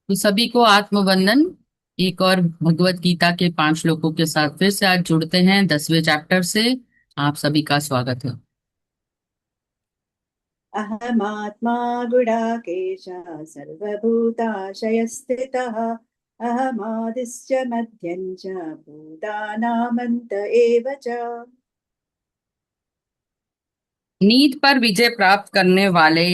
तो सभी को आत्मवंदन। एक और भगवत गीता के 5 श्लोकों के साथ फिर से आज जुड़ते हैं 10वें चैप्टर से। आप सभी का स्वागत है। अहमात्मा गुडाकेश सर्वभूताशयस्थितः अहमादिश्च मध्यं च भूतानामन्त एव च। नीति पर विजय प्राप्त करने वाले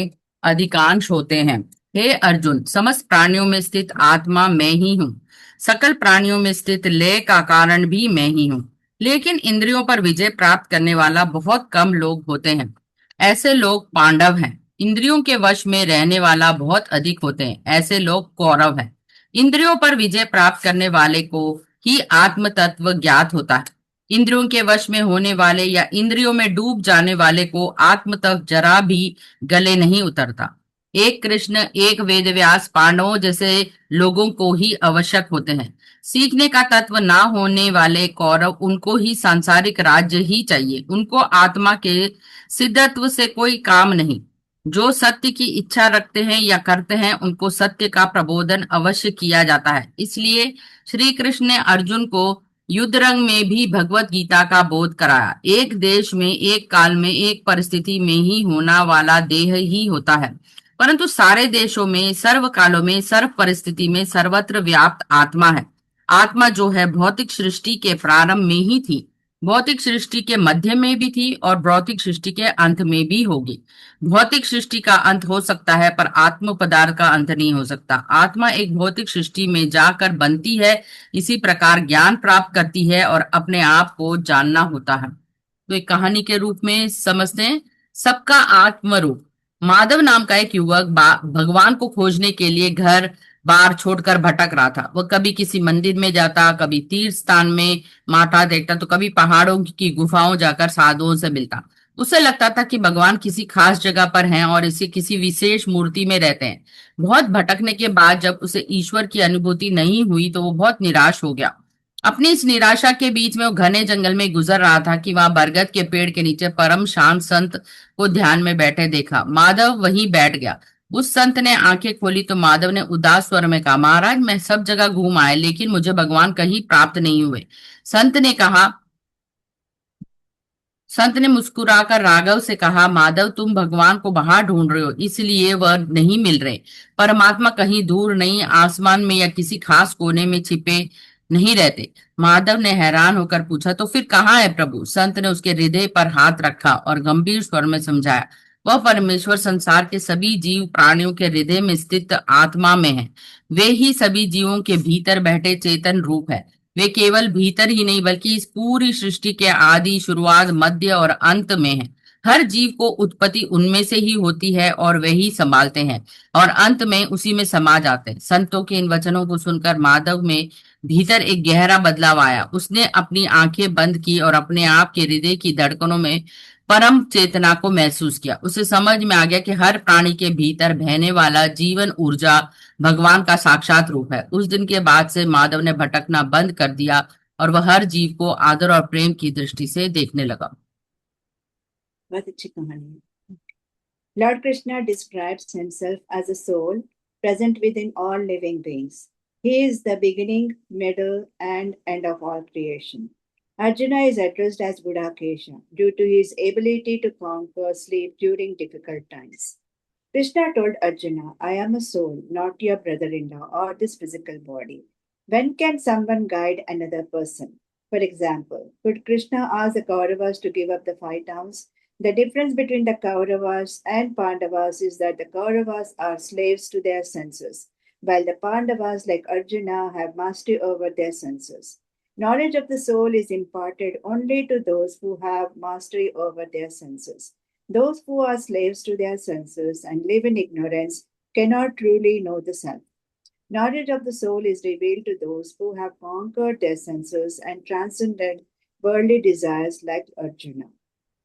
अधिकांश होते हैं। हे अर्जुन, समस्त प्राणियों में स्थित आत्मा मैं ही हूँ। सकल प्राणियों में स्थित लय का कारण भी मैं ही हूँ। लेकिन इंद्रियों पर विजय प्राप्त करने वाला बहुत कम लोग होते हैं। ऐसे लोग पांडव हैं। इंद्रियों के वश में रहने वाला बहुत अधिक होते हैं। ऐसे लोग कौरव हैं। इंद्रियों पर विजय प्राप्त करने वाले को ही आत्म तत्व ज्ञात होता है। इंद्रियों के वश में होने वाले या इंद्रियों में डूब जाने वाले को आत्म तत्व जरा भी गले नहीं उतरता। एक कृष्ण, एक वेदव्यास, पांडवों जैसे लोगों को ही आवश्यक होते हैं। सीखने का तत्व ना होने वाले कौरव, उनको ही सांसारिक राज्य ही चाहिए। उनको आत्मा के सिद्धत्व से कोई काम नहीं। जो सत्य की इच्छा रखते हैं या करते हैं, उनको सत्य का प्रबोधन अवश्य किया जाता है। इसलिए श्री कृष्ण ने अर्जुन को युद्ध रंग में भी भगवत गीता का बोध कराया। एक देश में, एक काल में, एक परिस्थिति में ही होना वाला देह ही होता है, परंतु सारे देशों में, सर्व कालों में, सर्व परिस्थिति में सर्वत्र व्याप्त आत्मा है। आत्मा जो है भौतिक सृष्टि के प्रारंभ में ही थी, भौतिक सृष्टि के मध्य में भी थी और भौतिक सृष्टि के अंत में भी होगी। भौतिक सृष्टि का अंत हो सकता है पर आत्म पदार्थ का अंत नहीं हो सकता। आत्मा एक भौतिक सृष्टि में जाकर बनती है, इसी प्रकार ज्ञान प्राप्त करती है और अपने आप को जानना होता है। तो एक कहानी के रूप में समझते हैं। सबका आत्म रूप। माधव नाम का एक युवक भगवान को खोजने के लिए घर बार छोड़कर भटक रहा था। वह कभी किसी मंदिर में जाता, कभी तीर्थ स्थान में माथा टेकता, तो कभी पहाड़ों की गुफाओं जाकर साधुओं से मिलता। उसे लगता था कि भगवान किसी खास जगह पर हैं और इसे किसी विशेष मूर्ति में रहते हैं। बहुत भटकने के बाद जब उसे ईश्वर की अनुभूति नहीं हुई तो वो बहुत निराश हो गया। अपनी इस निराशा के बीच में वो घने जंगल में गुजर रहा था कि वहां बरगद के पेड़ के नीचे परम शांत संत को ध्यान में बैठे देखा। माधव वहीं बैठ गया। उस संत ने आंखें खोली तो माधव ने उदास स्वर में कहा, महाराज, मैं सब जगह घूम आए लेकिन मुझे भगवान कहीं प्राप्त नहीं हुए। संत ने कहा संत ने मुस्कुराकर राघव से कहा, माधव, तुम भगवान को बाहर ढूंढ रहे हो, इसलिए वह नहीं मिल रहे। परमात्मा कहीं दूर नहीं, आसमान में या किसी खास कोने में छिपे नहीं रहते। माधव ने हैरान होकर पूछा, तो फिर कहाँ है प्रभु? संत ने उसके हृदय पर हाथ रखा और गंभीर स्वर में समझाया, वह परमेश्वर संसार के सभी जीव प्राणियों के हृदय में स्थित आत्मा में है। वे ही सभी जीवों के भीतर बैठे चेतन रूप है। वे केवल भीतर ही नहीं बल्कि इस पूरी सृष्टि के आदि, शुरुआत, मध्य और अंत में है। हर जीव को उत्पत्ति उनमें से ही होती है और वे ही संभालते हैं और अंत में उसी में समा जाते हैं। संतों के इन वचनों को सुनकर माधव में भीतर एक गहरा बदलाव आया। उसने अपनी आंखें बंद की और अपने आप के हृदय की धड़कनों में परम चेतना को महसूस किया। उसे समझ में आ गया कि हर प्राणी के भीतर बहने वाला जीवन ऊर्जा भगवान का साक्षात रूप है। उस दिन के बाद से माधव ने भटकना बंद कर दिया और वह हर जीव को आदर और प्रेम की दृष्टि से देखने लगा। बहुत अच्छी कहानी है। Lord Krishna describes himself as a soul present within all living beings. He is the beginning, middle, and end of all creation. Arjuna is addressed as Budakesha due to his ability to conquer sleep during difficult times. Krishna told Arjuna, I am a soul, not your brother in law or this physical body. When can someone guide another person? For example, could Krishna ask the Kauravas to give up the 5 towns? The difference between the Kauravas and Pandavas is that the Kauravas are slaves to their senses, while the Pandavas, like Arjuna, have mastery over their senses. Knowledge of the soul is imparted only to those who have mastery over their senses. Those who are slaves to their senses and live in ignorance cannot truly know the self. Knowledge of the soul is revealed to those who have conquered their senses and transcended worldly desires like Arjuna.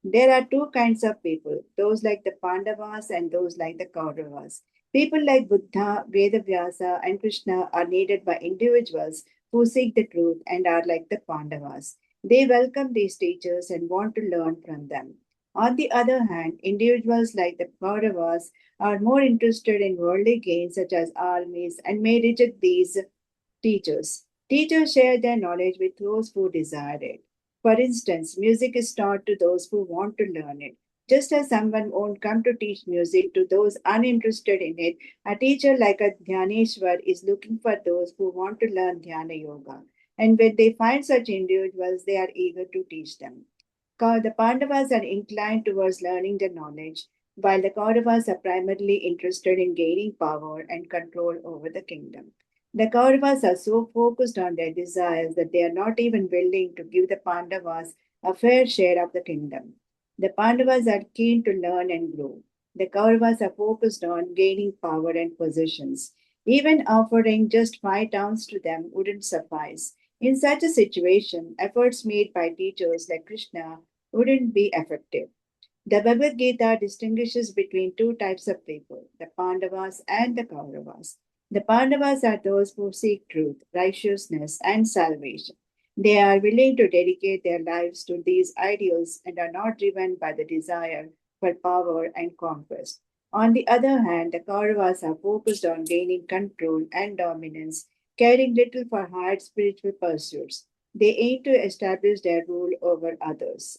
There are two kinds of people, those like the Pandavas and those like the Kauravas. People like Buddha, Vedavyasa, and Krishna are needed by individuals who seek the truth and are like the Pandavas. They welcome these teachers and want to learn from them. On the other hand, individuals like the Kauravas are more interested in worldly gains such as armies and may reject these teachers. Teachers share their knowledge with those who desire it. For instance, music is taught to those who want to learn it. Just as someone won't come to teach music to those uninterested in it, a teacher like a Dhyaneshwar is looking for those who want to learn Dhyana Yoga. And when they find such individuals, they are eager to teach them. The Pandavas are inclined towards learning the knowledge, while the Kauravas are primarily interested in gaining power and control over the kingdom. The Kauravas are so focused on their desires that they are not even willing to give the Pandavas a fair share of the kingdom. The Pandavas are keen to learn and grow. The Kauravas are focused on gaining power and possessions. Even offering just 5 towns to them wouldn't suffice. In such a situation, efforts made by teachers like Krishna wouldn't be effective. The Bhagavad Gita distinguishes between two types of people, the Pandavas and the Kauravas. The Pandavas are those who seek truth, righteousness, and salvation. They are willing to dedicate their lives to these ideals and are not driven by the desire for power and conquest. On the other hand, the Kauravas are focused on gaining control and dominance, caring little for higher spiritual pursuits. They aim to establish their rule over others.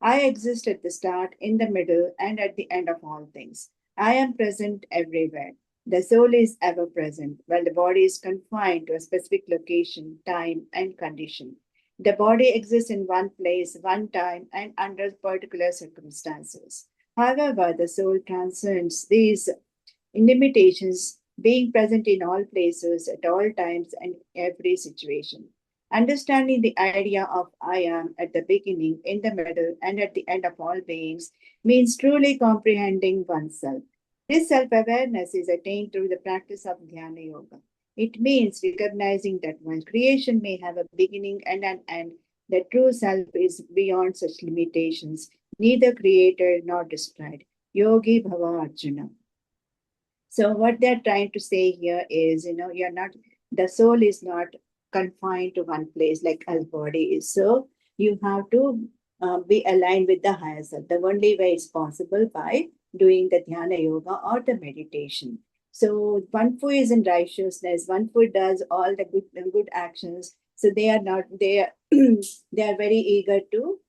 I exist at the start, in the middle, and at the end of all things. I am present everywhere. The soul is ever present, while the body is confined to a specific location, time, and condition. The body exists in one place, one time, and under particular circumstances. However, the soul transcends these limitations, being present in all places, at all times, and every situation. Understanding the idea of I am at the beginning, in the middle, and at the end of all beings means truly comprehending oneself. This self awareness is attained through the practice of Dhyana Yoga. It means recognizing that while creation may have a beginning and an end, the true self is beyond such limitations, neither created nor destroyed. Yogi Bhava Arjuna. So what they're trying to say here is, you're not, the soul is not confined to one place like as body is. So you have to be aligned with the higher self. The only way is possible by doing the dhyana yoga or the meditation. So one who is in righteousness, one who does all the good actions. So they are not they are they are very eager to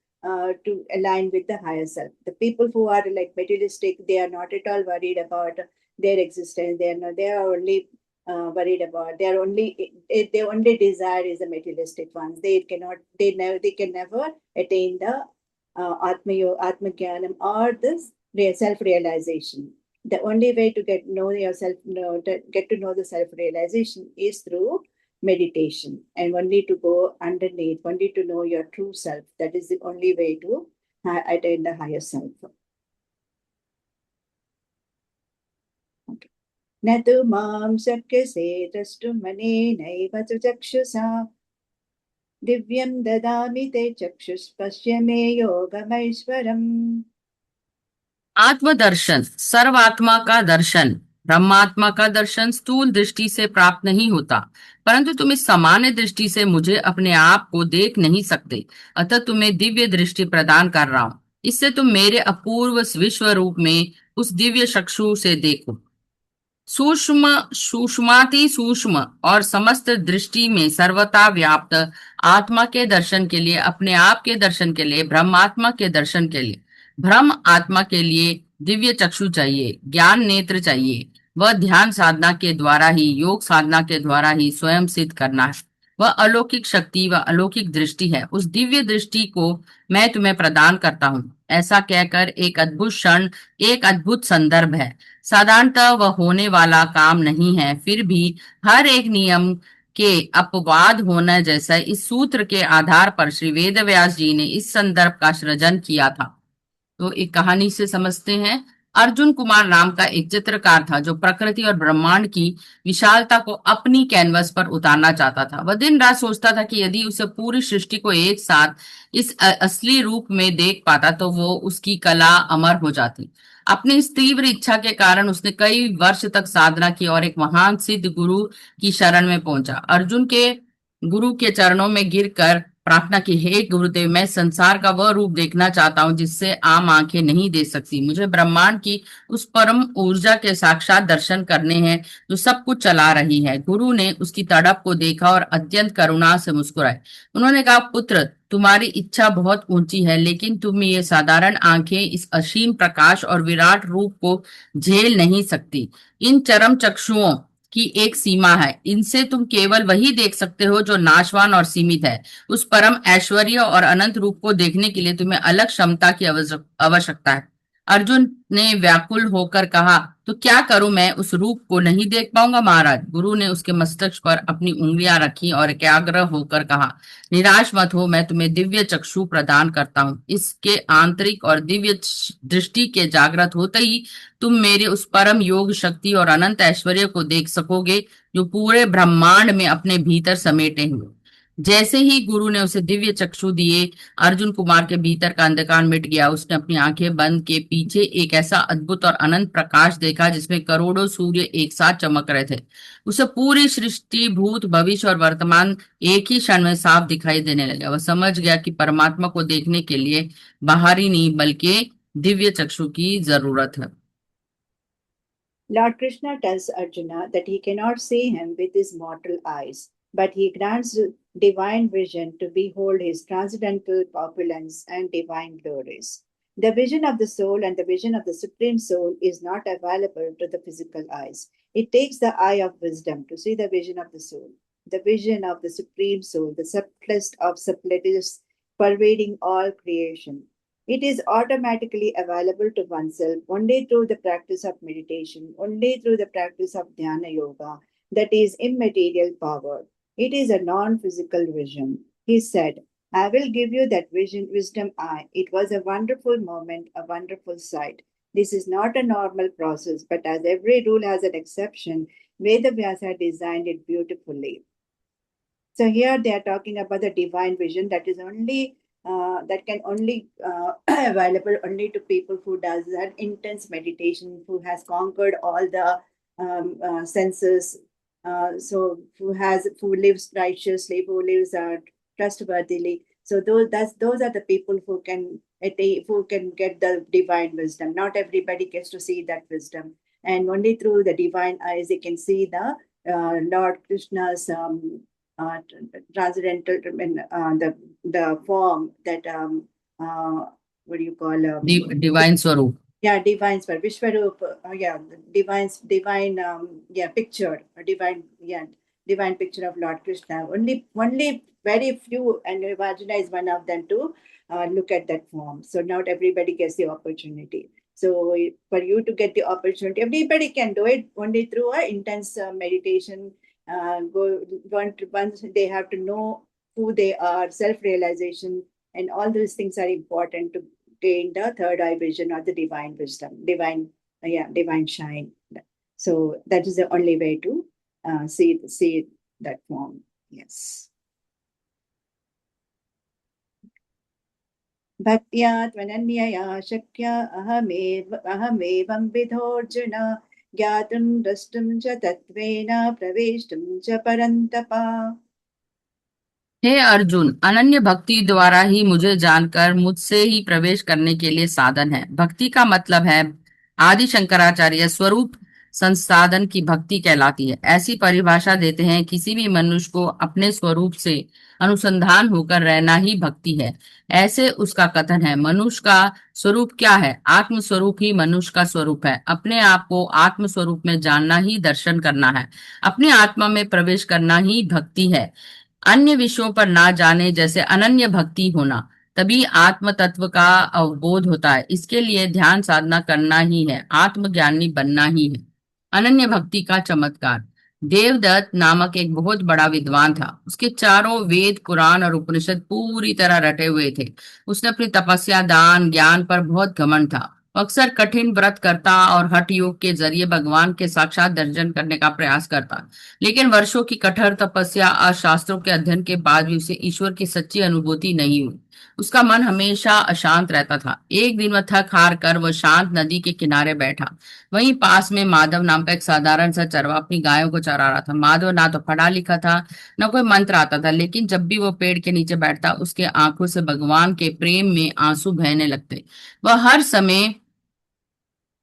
align with the higher self. The people who are like materialistic, they are not at all worried about their existence. They are not, they are only worried about, their only desire is the materialistic ones. They can never attain the atma jnanam or this self realization. The only way to get to know the self realization is through meditation, and only to go underneath, only to know your true self. That is the only way to attain the higher self. Okay. न तु मां शक्यसे द्रष्टुमनेनैव च चक्षुषा दिव्यं ददामि ते चक्षुष्पश्य मे योगमैश्वरम्. आत्मदर्शन, सर्वात्मा का दर्शन, ब्रह्मात्मा का दर्शन स्थूल दृष्टि से प्राप्त नहीं होता, परंतु तुम इस सामान्य दृष्टि से मुझे अपने आप को देख नहीं सकते, अतः तुम्हें दिव्य दृष्टि प्रदान कर रहा हूँ. इससे तुम मेरे अपूर्व विश्व रूप में उस दिव्य चक्षु से देखो. सूक्ष्म, सूक्ष्माति सूक्ष्म और समस्त दृष्टि में सर्वथा व्याप्त आत्मा के दर्शन के लिए, अपने आप के दर्शन के लिए, ब्रह्मात्मा के दर्शन के लिए, ब्रह्म आत्मा के लिए दिव्य चक्षु चाहिए, ज्ञान नेत्र चाहिए. वह ध्यान साधना के द्वारा ही, योग साधना के द्वारा ही स्वयं सिद्ध करना है. वह अलौकिक शक्ति व अलौकिक दृष्टि है. उस दिव्य दृष्टि को मैं तुम्हें प्रदान करता हूँ. ऐसा कहकर एक अद्भुत क्षण, एक अद्भुत संदर्भ है. साधारणतः वह होने वाला काम नहीं है, फिर भी हर एक नियम के अपवाद होना जैसा इस सूत्र के आधार पर श्री वेदव्यास जी ने इस संदर्भ का सृजन किया था. तो एक कहानी से समझते हैं. अर्जुन कुमार नाम का एक चित्रकार था जो प्रकृति और ब्रह्मांड की विशालता को अपनी कैनवस पर उतारना चाहता था. वह दिन रात सोचता था कि यदि उसे पूरी सृष्टि को एक साथ इस असली रूप में देख पाता तो वो उसकी कला अमर हो जाती. अपनी इस तीव्र इच्छा के कारण उसने कई वर्ष तक साधना की और एक महान सिद्ध गुरु की शरण में पहुंचा. अर्जुन के गुरु के चरणों में गिरकर प्रार्थना की, हे गुरुदेव, मैं संसार का वह रूप देखना चाहता हूँ जिससे आम आंखें नहीं देख सकती। मुझे ब्रह्मांड की उस परम ऊर्जा के साक्षात दर्शन करने हैं जो सब कुछ चला रही है। गुरु ने उसकी तड़प को देखा और अत्यंत करुणा से मुस्कुराए। उन्होंने कहा, पुत्र, तुम्हारी इच्छा बहुत ऊंची है, लेकिन तुम ये साधारण आंखें इस असीम प्रकाश और विराट रूप को झेल नहीं सकती। इन चरम चक्षुओं की एक सीमा है, इनसे तुम केवल वही देख सकते हो जो नाशवान और सीमित है। उस परम ऐश्वर्य और अनंत रूप को देखने के लिए तुम्हें अलग क्षमता की आवश्यकता है। अर्जुन ने व्याकुल होकर कहा, तो क्या करूं, मैं उस रूप को नहीं देख पाऊंगा महाराज। गुरु ने उसके मस्तक पर अपनी उंगलियां रखी और एकाग्र होकर कहा, निराश मत हो, मैं तुम्हें दिव्य चक्षु प्रदान करता हूँ। इसके आंतरिक और दिव्य दृष्टि के जागृत होते ही तुम मेरे उस परम योग शक्ति और अनंत ऐश्वर्य को देख सकोगे जो पूरे ब्रह्मांड में अपने भीतर समेटे हुए। जैसे ही गुरु ने उसे दिव्य चक्षु दिए, अर्जुन कुमार के भीतर का अंधकार मिट गया। उसने अपनी आंखें बंद के पीछे एक ऐसा अद्भुत और अनंत प्रकाश देखा जिसमें करोड़ों सूर्य एक साथ चमक रहे थे। उसे पूरी सृष्टि, भूत, भविष्य और वर्तमान एक ही क्षण में साफ दिखाई देने लगा। वह समझ गया कि परमात्मा को देखने के लिए बाहरी नहीं बल्कि दिव्य चक्षु की जरूरत है। Lord Krishna tells Arjuna that he cannot see him with his mortal eyes, but he grants divine vision to behold his transcendental opulence and divine glories. The vision of the soul and the vision of the Supreme Soul is not available to the physical eyes. It takes the eye of wisdom to see the vision of the soul, the vision of the Supreme Soul, the subtlest of subtleties pervading all creation. It is automatically available to oneself only through the practice of meditation, only through the practice of dhyana yoga, that is immaterial power. It is a non physical vision. He said, I will give you that vision, wisdom eye. It was a wonderful moment, a wonderful sight. This is not a normal process, but as every rule has an exception, Vedavyasa designed it beautifully. So here they are talking about the divine vision that is only that can only available only to people who does that intense meditation, who has conquered all the senses. So who lives righteously, who lives trustworthily. So those are the people who can get the divine wisdom. Not everybody gets to see that wisdom, and only through the divine eyes they can see the Lord Krishna's uh, transcendental, the form that what do you call divine स्वरूप। yeah, divine swarup, Vishwarup, yeah, divine picture, a divine picture of Lord Krishna. Only very few, and Vajna is one of them, to look at that form. So not everybody gets the opportunity. So for you to get the opportunity, everybody can do it only through a intense meditation. Once they have to know who they are, self-realization, and all those things are important to gain the third eye vision or the divine wisdom, divine shine. So that is the only way to see that form. Yes. Bhaktya tvananyaya shakya ahamevam vidhorjuna gyatum drashtum cha tatvena praveshtum cha parantapa. हे अर्जुन, अनन्य भक्ति द्वारा ही मुझे जानकर मुझसे ही प्रवेश करने के लिए साधन है। भक्ति का मतलब है, आदि शंकराचार्य, स्वरूप संसाधन की भक्ति कहलाती है। ऐसी परिभाषा देते हैं, किसी भी मनुष्य को अपने स्वरूप से अनुसंधान होकर रहना ही भक्ति है। ऐसे उसका कथन है, मनुष्य का स्वरूप क्या है? आत्म स्वरूप ही मनुष्य का स्वरूप है। अपने आप को आत्म स्वरूप में जानना ही दर्शन करना है। अपने आत्मा में प्रवेश करना ही भक्ति है। अन्य विषयों पर ना जाने जैसे अनन्य भक्ति होना, तभी आत्म तत्व का अवबोध होता है। इसके लिए ध्यान साधना करना ही है, आत्मज्ञानी बनना ही है। अनन्य भक्ति का चमत्कार। देवदत्त नामक एक बहुत बड़ा विद्वान था। उसके चारों वेद, पुराण और उपनिषद पूरी तरह रटे हुए थे। उसने अपनी तपस्या, दान, ज्ञान पर बहुत घमंड था अक्सर कठिन व्रत करता और हठ योग के जरिए भगवान के साक्षात दर्शन करने का प्रयास करता, लेकिन वर्षों की कठोर तपस्या और शास्त्रों के अध्ययन के बाद भी उसे ईश्वर की सच्ची अनुभूति नहीं हुई। उसका मन हमेशा अशांत रहता था। एक दिन वह थक हार कर वह शांत नदी के किनारे बैठा। वहीं पास में माधव नाम का एक साधारण सा चरवा अपनी गायों को चरा रहा था। माधव ना तो पढ़ा लिखा था, न कोई मंत्र आता था, लेकिन जब भी वो पेड़ के नीचे बैठता उसके आंखों से भगवान के प्रेम में आंसू बहने लगते। वह हर समय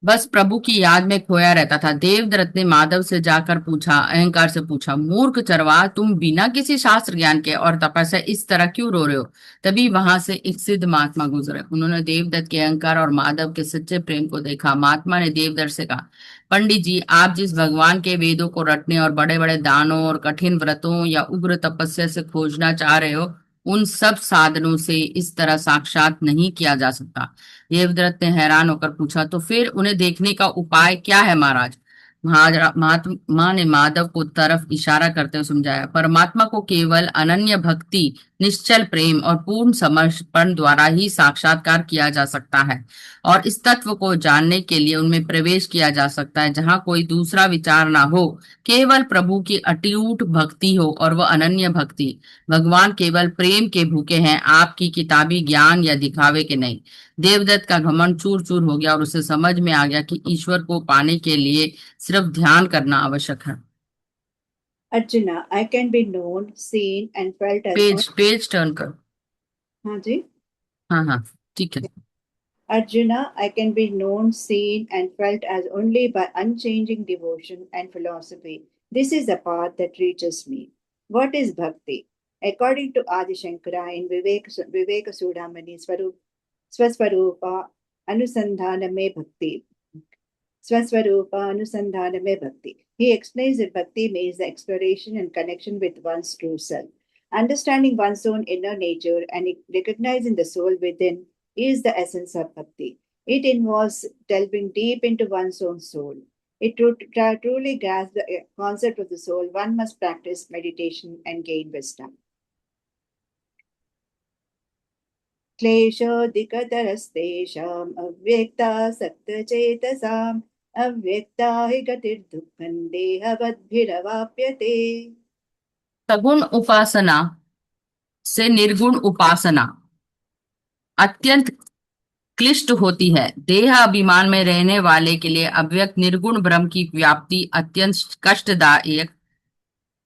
बस प्रभु की याद में खोया रहता था। देवदत्त ने माधव से जाकर पूछा, अहंकार से पूछा, मूर्ख चरवाहा, तुम बिना किसी शास्त्र ज्ञान के और तपस्या इस तरह क्यों रो रहे हो? तभी वहां से एक सिद्ध महात्मा गुजरे। उन्होंने देवदत्त के अहंकार और माधव के सच्चे प्रेम को देखा। महात्मा ने देवदत्त से कहा, पंडित जी, आप जिस भगवान के वेदों को रटने और बड़े बड़े दानों और कठिन व्रतों या उग्र तपस्या से खोजना चाह रहे हो, उन सब साधनों से इस तरह साक्षात नहीं किया जा सकता। देवदत्त ने हैरान होकर पूछा, तो फिर उन्हें देखने का उपाय क्या है महाराज? महात्मा ने माधव को तरफ इशारा करते हुए समझाया, परमात्मा को केवल अनन्य भक्ति, निश्चल प्रेम और पूर्ण समर्पण द्वारा ही साक्षात्कार किया जा सकता है, और इस तत्व को जानने के लिए उनमें प्रवेश किया जा सकता है जहां कोई दूसरा विचार ना हो, केवल प्रभु की अटूट भक्ति हो, और वह अनन्य भक्ति। भगवान केवल प्रेम के भूखे हैं, आपकी किताबी ज्ञान या दिखावे के नहीं। देवदत्त का घमंड चूर चूर हो गया और उसे समझ में आ गया कि ईश्वर को पाने के लिए सिर्फ ध्यान करना आवश्यक है। Arjuna, I can be known, seen, and felt as page turn कर। हाँ जी. हाँ हाँ, ठीक है। Arjuna, I can be known, seen, and felt as only by unchanging devotion and philosophy. This is the path that reaches me. What is bhakti? According to Adi Shankara in Viveka Sudamani Swaswarupa Anusandhana Me Bhakti. Swaswarupa Anusandhana Me Bhakti. He explains that bhakti means the exploration and connection with one's true self. Understanding one's own inner nature and recognizing the soul within is the essence of bhakti. It involves delving deep into one's own soul. Truly grasp the concept of the soul, one must practice meditation and gain wisdom. क्लेशोऽधिकतरस्तेषाम् अव्यक्ता सक्तचेतसाम् अव्यक्ता हि गतिर्दुःखं देहवद्भिरवाप्यते। सगुण उपासना से निर्गुण उपासना अत्यंत क्लिष्ट होती है। देह अभिमान में रहने वाले के लिए अव्यक्त निर्गुण ब्रह्म की व्याप्ति अत्यंत कष्टदायक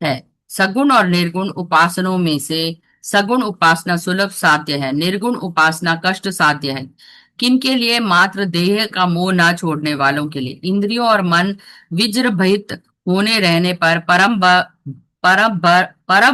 है। सगुण और निर्गुण उपासनाओं में से सगुण उपासना सुलभ साध्य है, निर्गुण उपासना कष्ट साध्य है। किनके लिए? मात्र देह का मोह न छोड़ने वालों के लिए। इंद्रियों और मन विजृंभित होने रहने पर परम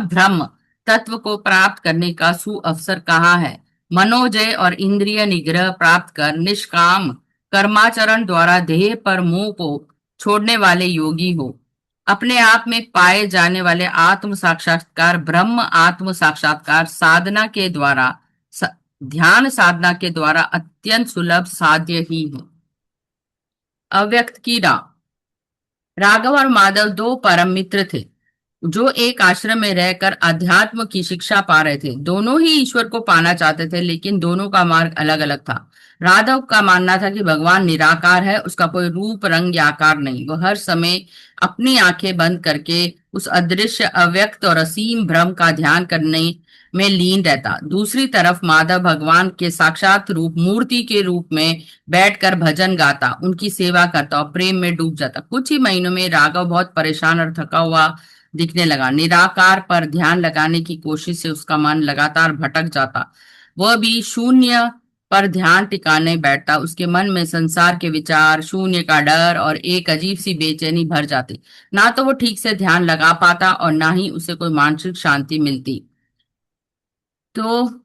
ब्रह्म तत्व को प्राप्त करने का सुअवसर कहाँ है? मनोजय और इंद्रिय निग्रह प्राप्त कर निष्काम कर्माचरण द्वारा देह पर मोह को छोड़ने वाले योगी हो। अपने आप में पाए जाने वाले आत्म साक्षात्कार ब्रह्म आत्म साक्षात्कार साधना के द्वारा ध्यान साधना के द्वारा अत्यंत सुलभ साध्य ही है। अव्यक्त की राघव और माधव दो परम मित्र थे जो एक आश्रम में रहकर अध्यात्म की शिक्षा पा रहे थे। दोनों ही ईश्वर को पाना चाहते थे, लेकिन दोनों का मार्ग अलग अलग था। राघव का मानना था कि भगवान निराकार है, उसका कोई रूप रंग या आकार नहीं। वह हर समय अपनी आंखें बंद करके उस अदृश्य अव्यक्त और असीम ब्रह्म का ध्यान करने में लीन रहता। दूसरी तरफ माधव भगवान के साक्षात रूप मूर्ति के रूप में बैठकर भजन गाता, उनकी सेवा करता और प्रेम में डूब जाता। कुछ ही महीनों में राघव बहुत परेशान और थका हुआ दिखने लगा। निराकार पर ध्यान लगाने की कोशिश से उसका मन लगातार भटक जाता। वह भी शून्य पर ध्यान टिकाने बैठता। उसके मन में संसार के विचार, शून्य का डर और एक अजीब सी बेचैनी भर जाती। ना तो वो ठीक से ध्यान लगा पाता और ना ही उसे कोई मानसिक शांति मिलती। तो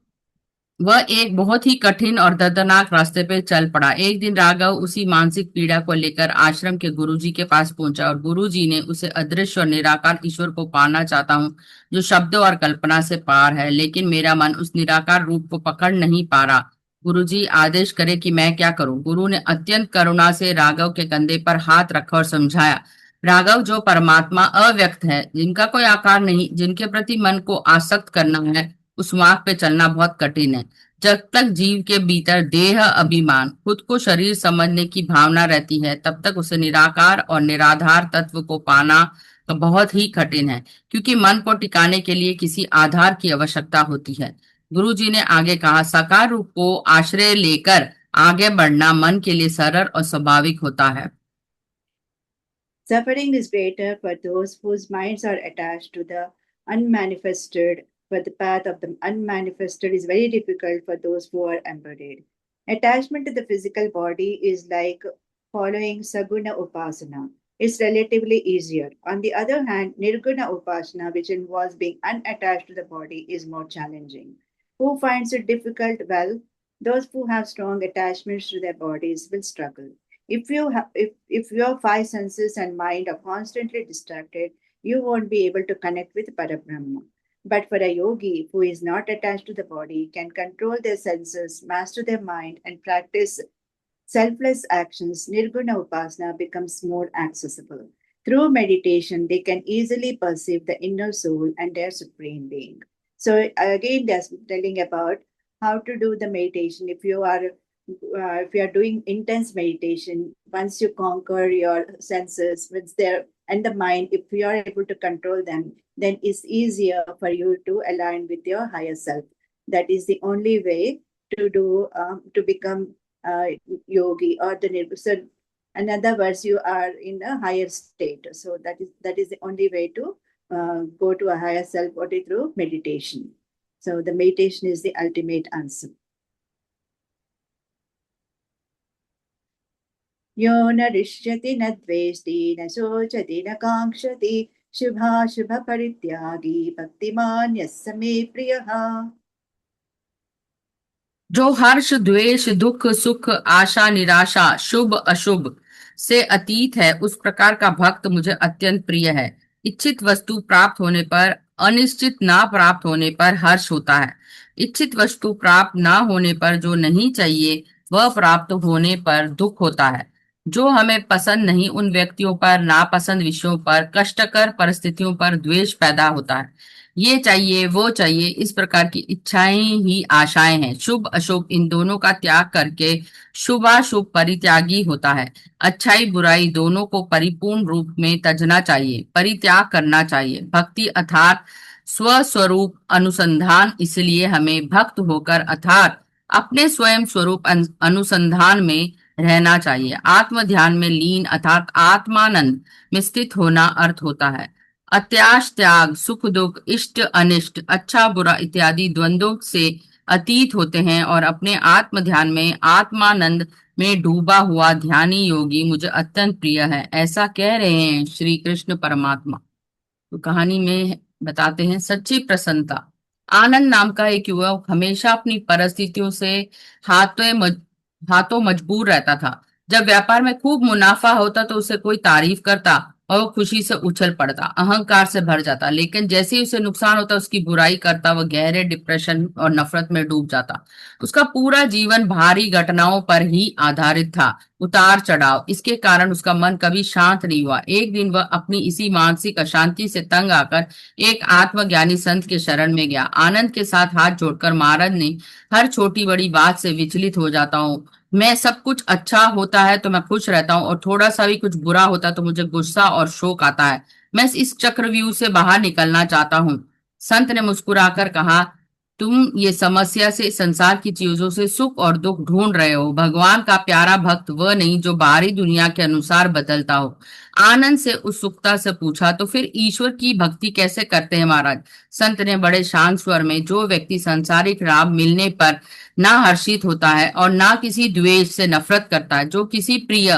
वह एक बहुत ही कठिन और दर्दनाक रास्ते पर चल पड़ा। एक दिन राघव उसी मानसिक पीड़ा को लेकर आश्रम के गुरुजी के पास पहुंचा और गुरुजी ने उसे अदृश्य और निराकार ईश्वर को पाना चाहता हूँ जो शब्दों और कल्पना से पार है, लेकिन मेरा मन उस निराकार रूप को पकड़ नहीं पा रहा। गुरुजी आदेश करे कि मैं क्या करूं? गुरु ने अत्यंत करुणा से राघव के कंधे पर हाथ रखा और समझाया, राघव, जो परमात्मा अव्यक्त है, जिनका कोई आकार नहीं, जिनके प्रति मन को आसक्त करना है, उस मार्ग पे चलना बहुत कठिन है। जब तक जीव के भीतर देह अभिमान, खुद को शरीर समझने की भावना रहती है, तब तक उसे निराकार और निराधार तत्व को पाना बहुत ही कठिन है, क्योंकि मन को टिकाने के लिए किसी आधार की आवश्यकता होती है। गुरु जी ने आगे कहा, साकार रूप को आश्रय लेकर आगे बढ़ना मन के लिए सरल और स्वाभाविक होता है। Suffering is greater for those whose minds are attached to the unmanifested, but the path of the unmanifested is very difficult for those who are embodied. Attachment to the physical body is like following Saguna Upasana. It's relatively easier. On the other hand, Nirguna Upasana, which involves being unattached to the body, is more challenging. Who finds it difficult? Well, those who have strong attachments to their bodies will struggle. If your five senses and mind are constantly distracted, you won't be able to connect with Parabrahma. But for a yogi who is not attached to the body, can control their senses, master their mind, and practice selfless actions, Nirguna Upasana becomes more accessible. Through meditation, they can easily perceive the inner soul and their supreme being. So again, they're telling about how to do the meditation. If you are doing intense meditation, once you conquer your senses, with their and the mind, if you are able to control them, then it's easier for you to align with your higher self. That is the only way to become yogi or the nirvana. So, in other words, you are in a higher state. So that is the only way to go to a higher self body through meditation. So the meditation is the ultimate answer. यो न रिष्यति न द्वेष्टि न शोचति न काङ्क्षति शुभाशुभ परित्यागी भक्तिमान् यः स मे प्रियः। जो हर्ष द्वेष दुख सुख आशा निराशा शुभ अशुभ से अतीत है, उस प्रकार का भक्त मुझे अत्यंत प्रिय है। इच्छित वस्तु प्राप्त होने पर, अनिश्चित ना प्राप्त होने पर हर्ष होता है। इच्छित वस्तु प्राप्त ना होने पर जो नहीं चाहिए वह प्राप्त होने पर दुख होता है। जो हमें पसंद नहीं, उन व्यक्तियों पर, नापसंद विषयों पर, कष्टकर परिस्थितियों पर द्वेष पैदा होता है। ये चाहिए वो चाहिए, इस प्रकार की इच्छाएं ही आशाएं हैं। शुभ अशुभ इन दोनों का त्याग करके शुभाशुभ परित्यागी होता है। अच्छाई बुराई दोनों को परिपूर्ण रूप में तजना चाहिए, परित्याग करना चाहिए। भक्ति अर्थात स्वस्वरूप अनुसंधान, इसलिए हमें भक्त होकर अर्थात अपने स्वयं स्वरूप अनुसंधान में रहना चाहिए। आत्म ध्यान में लीन अर्थात आत्मानंद में स्थित होना अर्थ होता है। अत्याश त्याग, सुख दुख, इष्ट अनिष्ट, अच्छा बुरा इत्यादि द्वंद्वों से अतीत होते हैं और अपने आत्म ध्यान में आत्मानंद में डूबा हुआ ध्यानी योगी मुझे अत्यंत प्रिय है। ऐसा कह रहे हैं श्री कृष्ण परमात्मा। तो कहानी में बताते हैं, सच्ची प्रसन्नता। आनंद नाम का एक युवक हमेशा अपनी परिस्थितियों से हाथों मजबूर रहता था। जब व्यापार में खूब मुनाफा होता तो उसे कोई तारीफ करता और वो खुशी से उछल पड़ता, अहंकार से भर जाता। लेकिन जैसे ही उसे नुकसान होता उसकी बुराई करता, वह गहरे डिप्रेशन और नफरत में डूब जाता। उसका पूरा जीवन भारी घटनाओं पर ही आधारित था, उतार चढ़ाव। इसके कारण उसका मन कभी शांत नहीं हुआ। एक दिन वह अपनी इसी मानसिक अशांति से तंग आकर एक आत्मज्ञानी संत के शरण में गया। आनंद के साथ हाथ जोड़कर महाराज ने, हर छोटी बड़ी बात से विचलित हो जाता हूँ। मैं सब कुछ अच्छा होता है तो मैं खुश रहता हूँ और थोड़ा सा भी कुछ बुरा होता है तो मुझे गुस्सा और शोक आता है। मैं इस चक्रव्यूह से बाहर निकलना चाहता हूँ। संत ने मुस्कुराकर कहा, तुम ये समस्या से, संसार की चीजों से सुख और दुख ढूंढ रहे हो। भगवान का प्यारा भक्त वह नहीं जो बाहरी दुनिया के अनुसार बदलता हो। आनंद से उत्सुकता से पूछा, तो फिर ईश्वर की भक्ति कैसे करते हैं महाराज? संत ने बड़े शांत स्वर में, जो व्यक्ति सांसारिक लाभ मिलने पर ना हर्षित होता है और ना किसी द्वेष से नफरत करता है, जो किसी प्रिय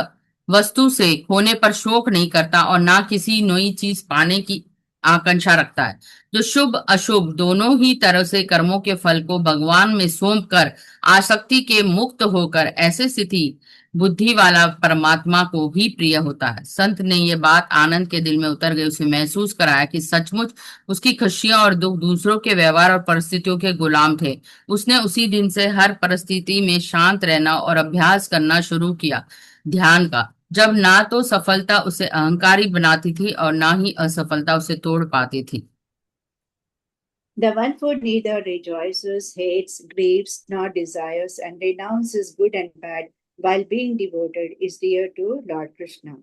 वस्तु से खोने पर शोक नहीं करता और ना किसी नई चीज पाने की आकांक्षा रखता है, जो शुभ अशुभ दोनों ही तरह से कर्मों के फल को भगवान में सौंप कर आसक्ति के मुक्त होकर ऐसे स्थिति बुद्धि वाला परमात्मा को ही प्रिय होता है। संत ने ये बात आनंद के दिल में उतर गई। उसे महसूस कराया कि सचमुच उसकी खुशियां और दुख दूसरों के व्यवहार और परिस्थितियों के गुलाम थे। उसने उसी दिन से हर परिस्थिति में शांत रहना और अभ्यास करना शुरू किया ध्यान का, जब ना तो सफलता उसे अहंकारी बनाती थी और ना ही असफलता उसे तोड़ पाती थी। The one who neither rejoices, hates, grieves, nor desires, and renounces good and bad while being devoted is dear to Lord Krishna.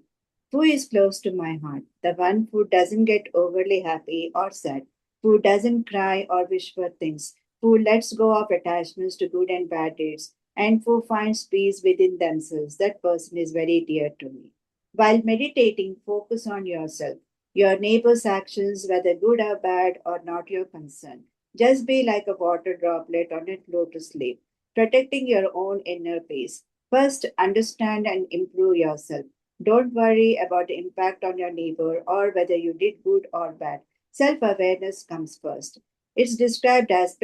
Who is close to my heart? The one who doesn't get overly happy or sad, who doesn't cry or wish for things, who lets go of attachments to good and bad deeds, and who finds peace within themselves. That person is very dear to me. While meditating, focus on yourself. Your neighbor's actions, whether good or bad, are not your concern. Just be like a water droplet on a lotus leaf, protecting your own inner peace. First, understand and improve yourself. Don't worry about the impact on your neighbor or whether you did good or bad. Self awareness comes first. It's described as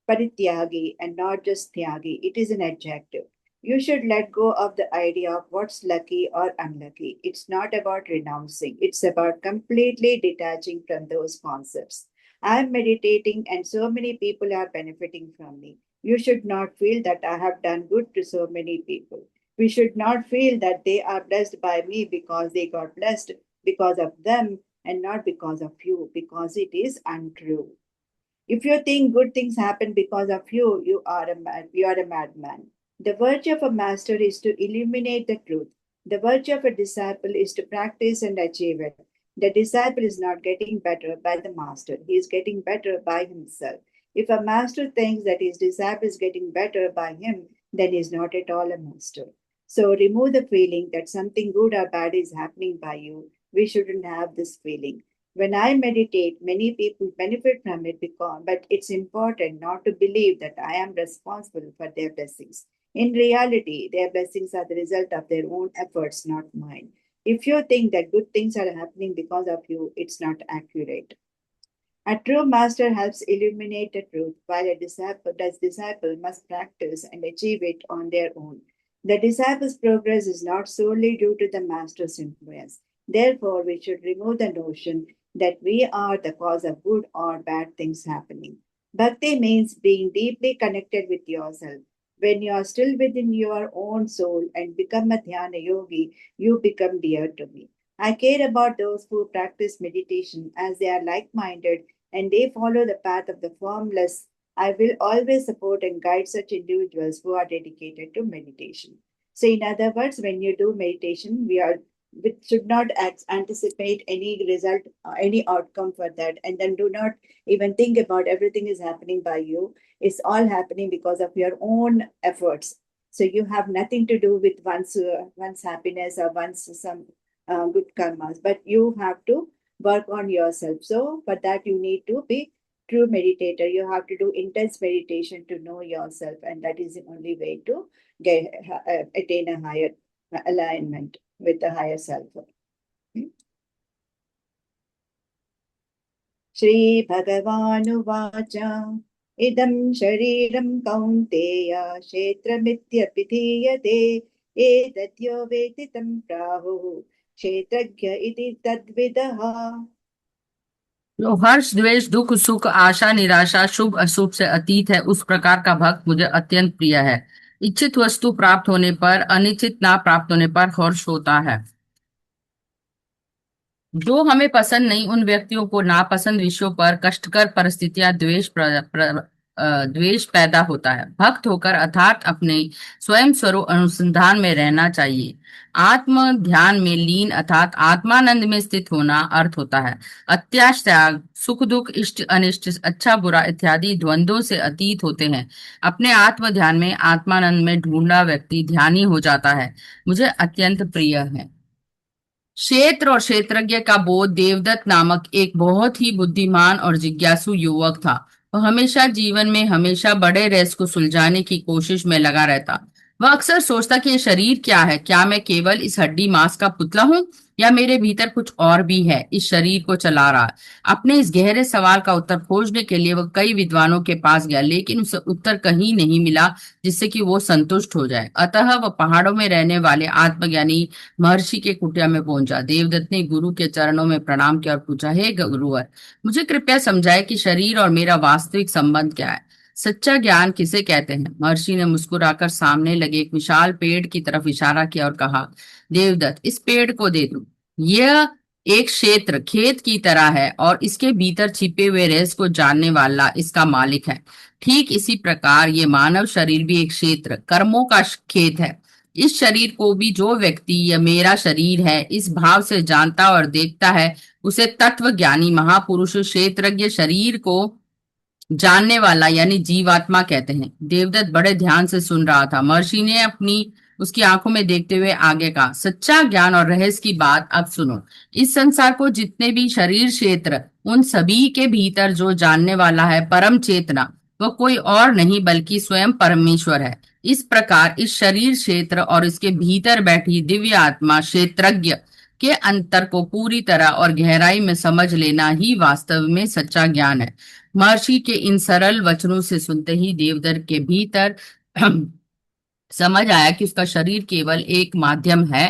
parityagi and not just tyagi. It is an adjective. You should let go of the idea of what's lucky or unlucky. It's not about renouncing, it's about completely detaching from those concepts. I'm meditating, and so many people are benefiting from me. You should not feel that I have done good to so many people. We should not feel that they are blessed by me because they got blessed because of them and not because of you, because it is untrue. If you think good things happen because of you, you are a madman. The virtue of a master is to illuminate the truth. The virtue of a disciple is to practice and achieve it. The disciple is not getting better by the master, he is getting better by himself. If a master thinks that his disciple is getting better by him, then he is not at all a master. So remove the feeling that something good or bad is happening by you. We shouldn't have this feeling. When I meditate, many people benefit from it but it's important not to believe that I am responsible for their blessings. In reality, their blessings are the result of their own efforts, not mine. If you think that good things are happening because of you, it's not accurate. A true master helps illuminate the truth, while disciple must practice and achieve it on their own. The disciple's progress is not solely due to the master's influence. Therefore, we should remove the notion that we are the cause of good or bad things happening. Bhakti means being deeply connected with yourself. When you are still within your own soul and become a dhyana yogi, you become dear to me. I care about those who practice meditation as they are like minded and they follow the path of the formless. I will always support and guide such individuals who are dedicated to meditation. So, in other words, when you do meditation, we should not anticipate any result, any outcome for that, and then do not even think about everything is happening by you. It's all happening because of your own efforts. So you have nothing to do with one's happiness or one's some good karmas, but you have to work on yourself. So for that you need to be true meditator. You have to do intense meditation to know yourself, and that is the only way to attain a higher alignment with the higher self. Shri Bhagavanuvacha idam shariram kaunteya kshetramityapithiyate etatyo vetitam prahu kshetragya iti tadvidaha. जो हर्ष द्वेष दुख सुख आशा निराशा शुभ अशुभ से अतीत है, उस प्रकार का भक्त मुझे अत्यंत प्रिय है। इच्छित वस्तु प्राप्त होने पर, अनिश्चित ना प्राप्त होने पर हर्ष होता है। जो हमें पसंद नहीं, उन व्यक्तियों को नापसंद विषयों पर कष्टकर परिस्थितियां द्वेष पैदा होता है। भक्त होकर अर्थात अपने स्वयं स्वरूप अनुसंधान में रहना चाहिए। आत्म ध्यान में लीन अर्थात आत्मानंद में स्थित होना अर्थ होता है। अत्याश त्याग, सुख दुख, इष्ट अनिष्ट, अच्छा बुरा इत्यादि द्वंद्वों से अतीत होते हैं। अपने आत्म ध्यान में आत्मानंद में ढूंढा व्यक्ति ध्यानी हो जाता है। मुझे अत्यंत प्रिय है। क्षेत्र और क्षेत्रज्ञ का बोध देवदत्त नामक एक बहुत ही बुद्धिमान और जिज्ञासु युवक था। वह हमेशा जीवन में हमेशा बड़े रहस्य को सुलझाने की कोशिश में लगा रहता। वह अक्सर सोचता कि ये शरीर क्या है, क्या मैं केवल इस हड्डी मांस का पुतला हूं या मेरे भीतर कुछ और भी है इस शरीर को चला रहा। अपने इस गहरे सवाल का उत्तर खोजने के लिए वह कई विद्वानों के पास गया, लेकिन उसे उत्तर कहीं नहीं मिला जिससे कि वो संतुष्ट हो जाए। अतः वह पहाड़ों में रहने वाले आत्मज्ञानी महर्षि के कुटिया में पहुंचा। देवदत्त ने गुरु के चरणों में प्रणाम किया और पूछा, हे गुरुवर, मुझे कृपया समझाए कि शरीर और मेरा वास्तविक संबंध क्या है। सच्चा ज्ञान किसे कहते हैं? महर्षि ने मुस्कुराकर सामने लगे एक विशाल पेड़ की तरफ इशारा किया और कहा, देवदत्त, इस पेड़ को दे दो। यह एक क्षेत्र खेत की तरह है और इसके भीतर छिपे हुए रहस्य को जानने वाला इसका मालिक है। ठीक इसी प्रकार ये मानव शरीर भी एक क्षेत्र कर्मों का खेत है। इस शरीर को भी जो व्यक्ति यह मेरा शरीर है इस भाव से जानता और देखता है उसे तत्व ज्ञानी महापुरुष क्षेत्रज्ञ शरीर को जानने वाला यानी जीवात्मा कहते हैं। देवदत्त बड़े ध्यान से सुन रहा था। महर्षि ने अपनी उसकी आंखों में देखते हुए आगे कहा, सच्चा ज्ञान और रहस्य की बात अब सुनो। इस संसार को जितने भी शरीर क्षेत्र उन सभी के भीतर जो जानने वाला है परम चेतना वह कोई और नहीं बल्कि स्वयं परमेश्वर है। इस प्रकार इस शरीर क्षेत्र और इसके भीतर बैठी दिव्य आत्मा क्षेत्रज्ञ के अंतर को पूरी तरह और गहराई में समझ लेना ही वास्तव में सच्चा ज्ञान है। महर्षि के इन सरल वचनों से सुनते ही देवदत्त के भीतर समझ आया कि उसका शरीर केवल एक माध्यम है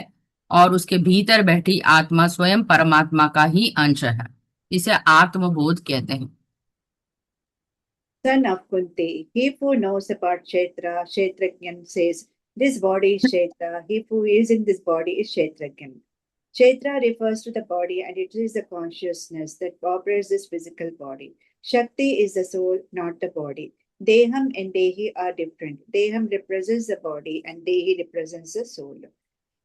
और उसके भीतर बैठी आत्मा स्वयं परमात्मा का ही अंश है। इसे आत्मबोध कहते हैं। Son of Kunti, he who knows about Kshetra, Kshetragyan says, this body is Kshetra, he who is in this body is Kshetragyan. Kshetra refers to the body and it is the consciousness that operates this physical body. Shakti is the soul, not the body. Deham and Dehi are different. Deham represents the body and Dehi represents the soul.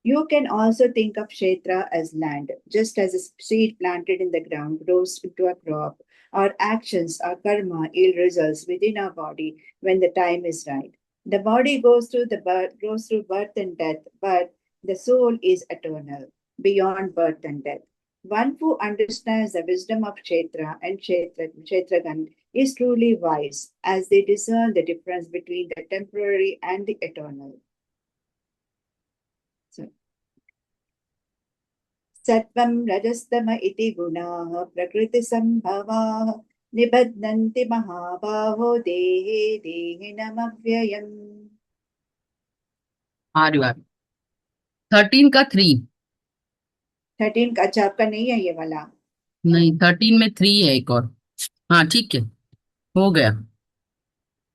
You can also think of Kshetra as land, just as a seed planted in the ground grows into a crop. Our actions, our karma, yield results within our body when the time is right. The body goes through birth and death, but the soul is eternal, beyond birth and death. One who understands the wisdom of Kshetra and Kshetragan is truly wise, as they discern the difference between the temporary and the eternal. सत्वं रजस्तम इति गुणाः प्रकृतिसम्भवाः निबध्नन्ति महाबाहो देहे देहिनमव्ययम्। आर्य 13 का 3 13 का अच्छा आपका नहीं है ये वाला? नहीं 13 में 3 है एक और। हाँ ठीक है हो गया।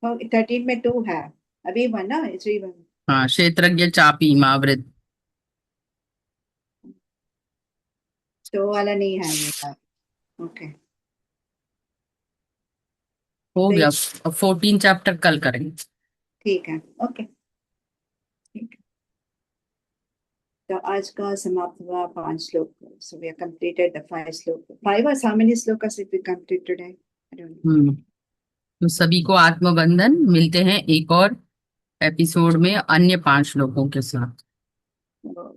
13 में 2 है अभी वन ना 3 हाँ क्षेत्रज्ञ चापी मावृत तो वाला नहीं है ये। ओके हो तो गया। अब 14 चैप्टर कल करेंगे। ठीक है ओके ठीक है। तो आज का समाप्त हुआ 5 श्लोक। So we have completed the 5 श्लोक। 5 और how many shlokas we completed है? I don't know. तो सभी को आत्मबंधन। मिलते हैं एक और एपिसोड में अन्य 5 श्लोकों के साथ। So,